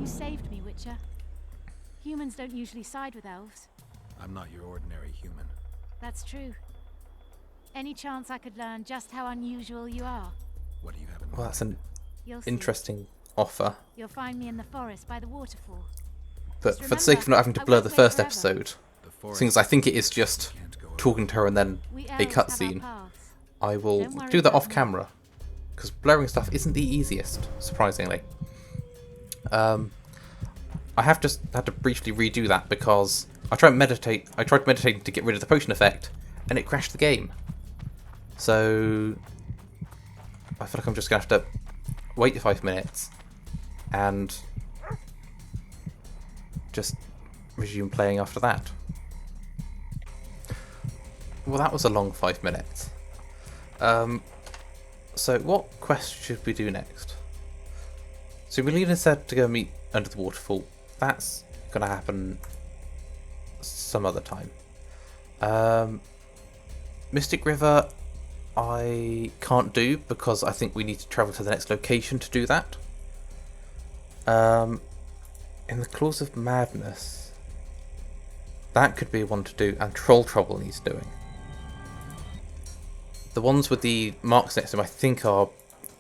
You saved me, Witcher. Humans don't usually side with elves. I'm not your ordinary human. That's true. Any chance I could learn just how unusual you are? What do you have in mind? Well, that's an You'll see. interesting offer. You'll find me in the forest by the waterfall. But Just for the sake of not having to remember, blur I the won't first wait forever. episode, The forest since I think it is just can't go talking to her and then We a elves have our cutscene, paths. I will Don't worry do that about off me. camera. Because blurring stuff isn't the easiest, surprisingly. I have just had to briefly redo that because I tried meditating to get rid of the potion effect, and it crashed the game. So I feel like I'm just gonna have to wait 5 minutes and just resume playing after that. Well, that was a long 5 minutes. So what quest should we do next? So Melina said to go meet under the waterfall. That's gonna happen some other time. Mystic River I can't do because I think we need to travel to the next location to do that. In the Claws of Madness, that could be one to do, and Troll Trouble needs doing. The ones with the marks next to them I think are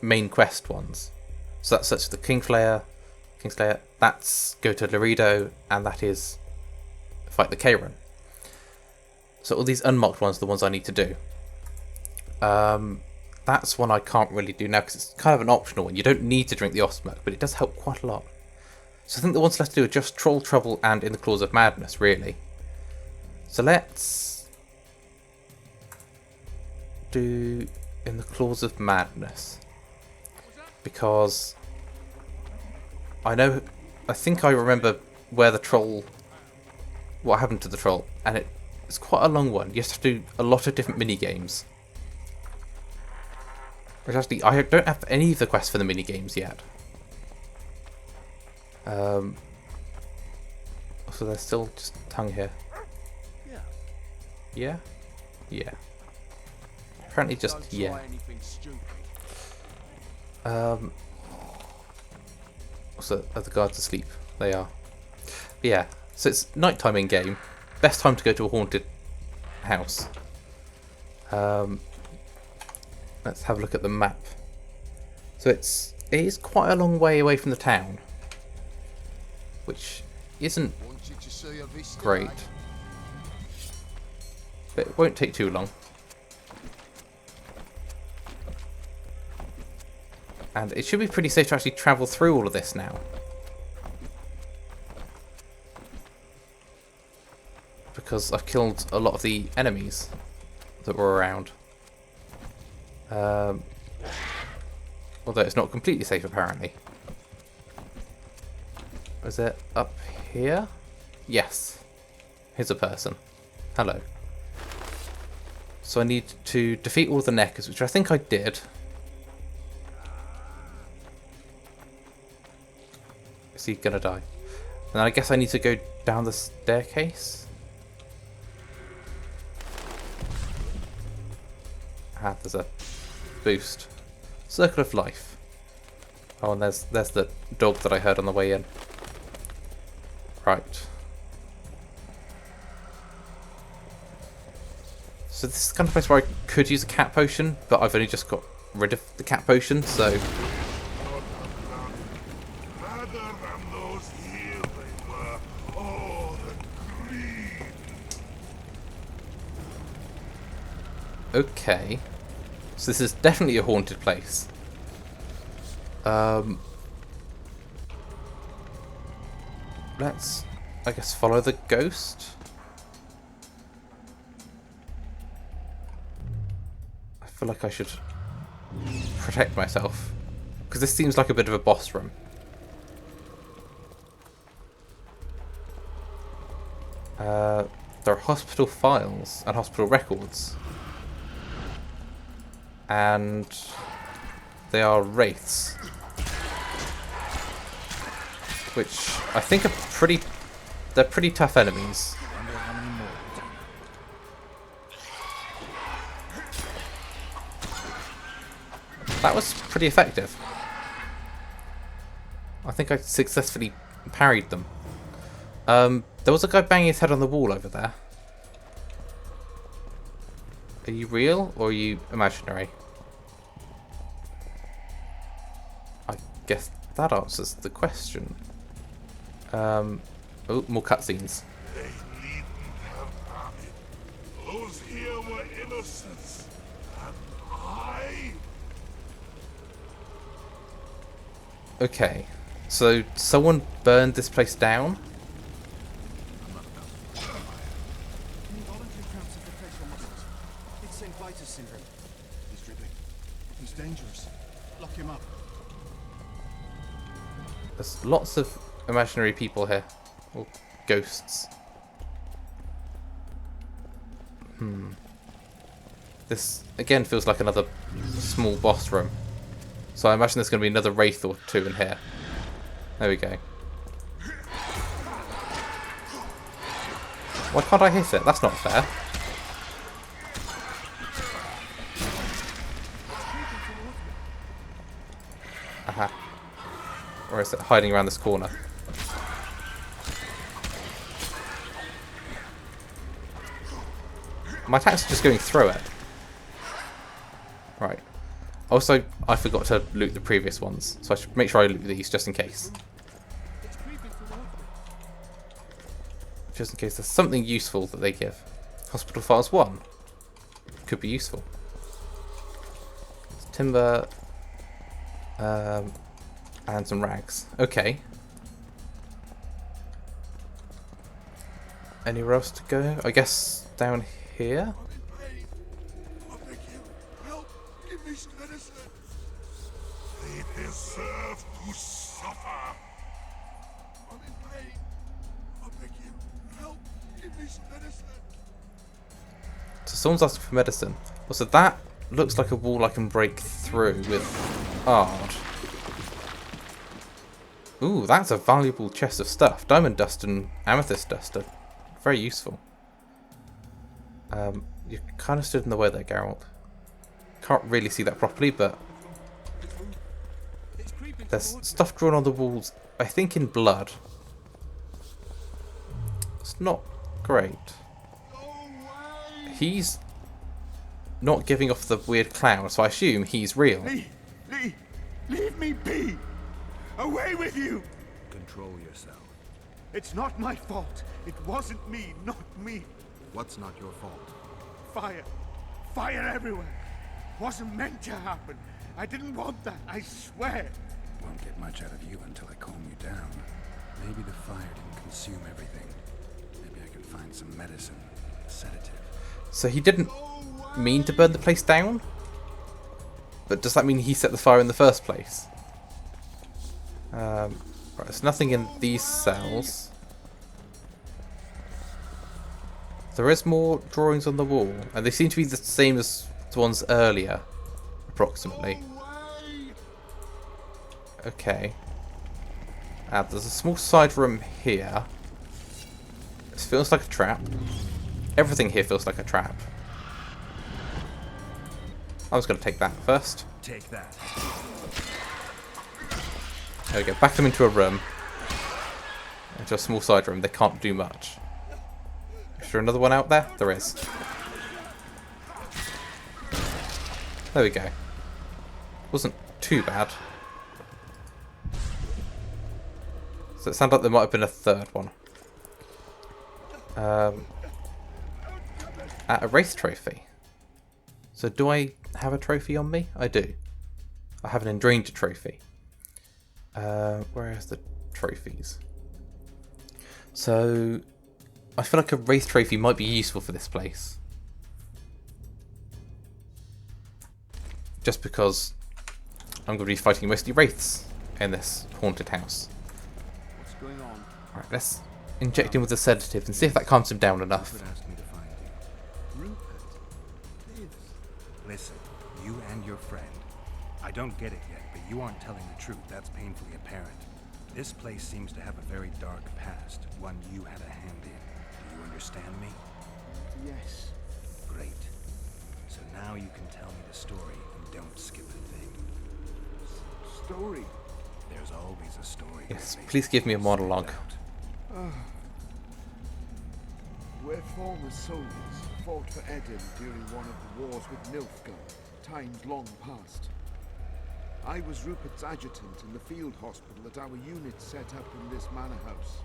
main quest ones. So that's such the Kingslayer, that's go to Laredo, and that is fight the Karen. So all these unmarked ones are the ones I need to do. That's one I can't really do now because it's kind of an optional one. You don't need to drink the Ostmark, but it does help quite a lot. So I think the ones left to do are just Troll Trouble and In the Claws of Madness, really. So let's do In the Claws of Madness. Because I think I remember where the troll, what happened to the troll, and it's quite a long one. You have to do a lot of different mini games. Which actually, I don't have any of the quests for the mini games yet. So there's still just tongue here. Yeah. Yeah? Yeah. Apparently just Don't yeah. try anything stupid. So are the guards asleep? They are. But yeah, so it's nighttime in game. Best time to go to a haunted house. Let's have a look at the map. So it is quite a long way away from the town, which isn't Want you to see a vista, great, eh? but it won't take too long. And it should be pretty safe to actually travel through all of this now. Because I've killed a lot of the enemies that were around. Although it's not completely safe apparently. Is it up here? Yes. Here's a person. Hello. So I need to defeat all the Neckers, which I think I did. Is he gonna die? And I guess I need to go down the staircase. Ah, there's a boost. Circle of Life. Oh, and there's the dog that I heard on the way in. Right. So this is the kind of place where I could use a cat potion, but I've only just got rid of the cat potion, so... Rather than those here they were. Oh, the greed. Okay. So this is definitely a haunted place. Let's, I guess, follow the ghost. I feel like I should protect myself, because this seems like a bit of a boss room. There are hospital files and hospital records. And they are wraiths, which I think are they're pretty tough enemies. Wonder how many more. That was pretty effective. I think I successfully parried them. There was a guy banging his head on the wall over there. Are you real or are you imaginary? I guess that answers the question. Oh, more cutscenes. They needn't have done it. Those here were innocents. And I... Okay, so someone burned this place down? Involuntary cramps of the facial muscles. It's St. Vitus syndrome. He's dribbling. He's dangerous. Lock him up. There's lots of imaginary people here. Or ghosts. This, again, feels like another small boss room. So I imagine there's going to be another wraith or two in here. There we go. Why can't I hit it? That's not fair. Aha. Or is it hiding around this corner? My attack's just going through it. Right. Also, I forgot to loot the previous ones, so I should make sure I loot these just in case. Just in case there's something useful that they give. Hospital Files 1. Could be useful. Timber. And some rags. Okay. Anywhere else to go? I guess down here? I'm in pain. I beg you, help. Give me some medicine. They deserve to suffer. I'm in pain. I beg you, help. Give me some medicine. So someone's asking for medicine. Also, that looks like a wall I can break through with art. Ooh, that's a valuable chest of stuff. Diamond dust and amethyst dust are very useful. You kind of stood in the way there, Geralt. Can't really see that properly, but there's stuff drawn on the walls, I think in blood. It's not great. He's not giving off the weird cloud, so I assume he's real. Leave me be! Away with you! Control yourself. It's not my fault. It wasn't me, not me. What's not your fault? Fire. Fire everywhere. Wasn't meant to happen. I didn't want that, I swear. Won't get much out of you until I calm you down. Maybe the fire didn't consume everything. Maybe I can find some medicine, a sedative. So he didn't mean to burn the place down? But does that mean he set the fire in the first place? Right, there's nothing in these cells. There is more drawings on the wall, and they seem to be the same as the ones earlier, approximately. Okay. There's a small side room here. This feels like a trap. Everything here feels like a trap. I was going to take that first. Take that. There we go. Back them into a room. Into a small side room. They can't do much. Is there another one out there? There is. There we go. Wasn't too bad. So it sounded like there might have been a third one. At a race trophy. So do I have a trophy on me? I do. I have an Endranger trophy. Where is the trophies? So I feel like a wraith trophy might be useful for this place. Just because I'm going to be fighting mostly wraiths in this haunted house. What's going on? Alright, let's inject him with a sedative and see if that calms him down enough. Rupert asked me to find you. Rupert. Lives. Listen, you and your friend. I don't get it yet, but you aren't telling the truth. That's painfully apparent. This place seems to have a very dark past, one you had a hand in. Do you understand me? Yes. Great. So now you can tell me the story and don't skip a thing. Story. There's always a story. Yes, that please give me a monologue. We're former soldiers, fought for Edin during one of the wars with Nilfgaard, times long past. I was Rupert's adjutant in the field hospital that our unit set up in this manor house.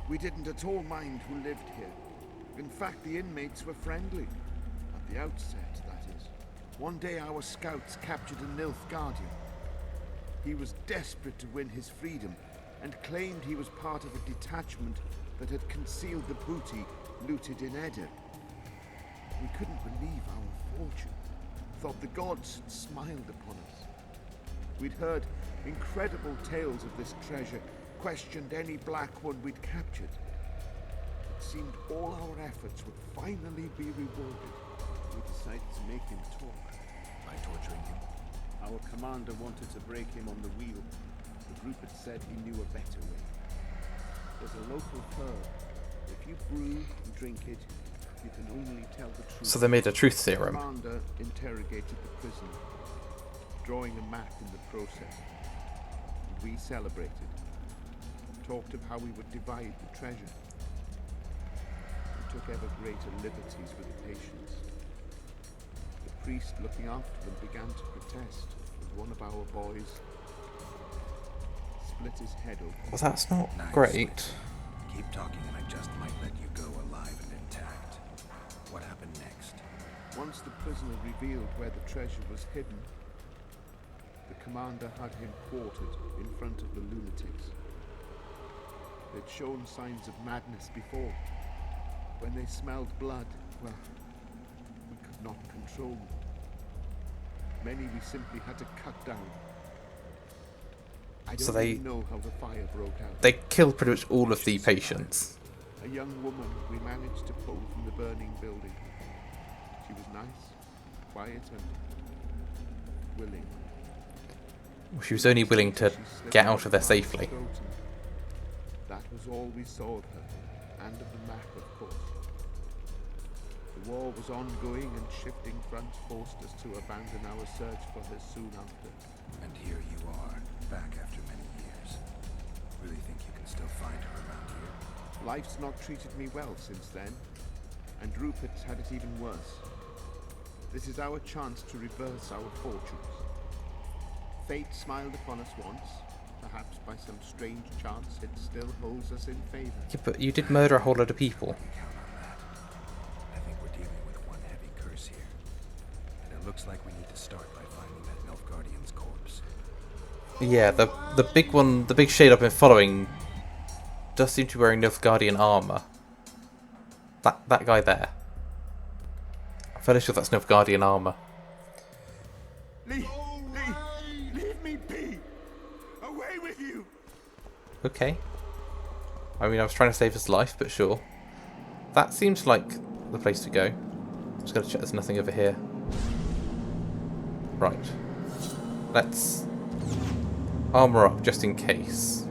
We didn't at all mind who lived here. In fact, the inmates were friendly. At the outset, that is. One day our scouts captured a Nilfgaardian. He was desperate to win his freedom and claimed he was part of a detachment that had concealed the booty looted in Edda. We couldn't believe our fortune. Thought the gods had smiled upon us. We'd heard incredible tales of this treasure, questioned any black one we'd captured. It seemed all our efforts would finally be rewarded. We decided to make him talk. By torturing him. Our commander wanted to break him on the wheel, but Rupert said he knew a better way. There's a local herb. If you brew and drink it, you can only tell the truth. So they made a truth The serum. commander interrogated the prisoner, drawing a map in the process. And we celebrated. Talked of how we would divide the treasure. We took ever greater liberties with the patients. The priest looking after them began to protest as one of our boys split his head open. Well, that's not Nice. great. Keep talking and I just might let you go alive and intact. What happened next? Once the prisoner revealed where the treasure was hidden, the commander had him quartered in front of the lunatics. They'd shown signs of madness before. When they smelled blood, well, we could not control them. Many we simply had to cut down. I don't So they- even know how the fire broke out. They killed pretty much all of the patients. A young woman we managed to pull from the burning building. She was nice, quiet, and willing. She was only willing to She slipped get out of there my safely. scrotum. That was all we saw of her, and of the map, of course. The war was ongoing, and shifting fronts forced us to abandon our search for her soon after. And here you are, back after many years. Really think you can still find her around here? Life's not treated me well since then, and Rupert's had it even worse. This is our chance to reverse our fortunes. Fate smiled upon us once. Perhaps by some strange chance it still holds us in favor. Yeah, but you did murder a whole lot of people. Count on that. I think we're dealing with one heavy curse here. And it looks like we need to start by finding that Nilfgaardian's corpse. Yeah, the big one, the big shade I've been following does seem to be wearing Nilfgaardian armor. That guy there. I'm fairly sure that's Nilfgaardian armor. Lee! Leave me be! Away with you! Okay. I mean, I was trying to save his life, but sure. That seems like the place to go. Just gotta check there's nothing over here. Right. Let's armor up just in case.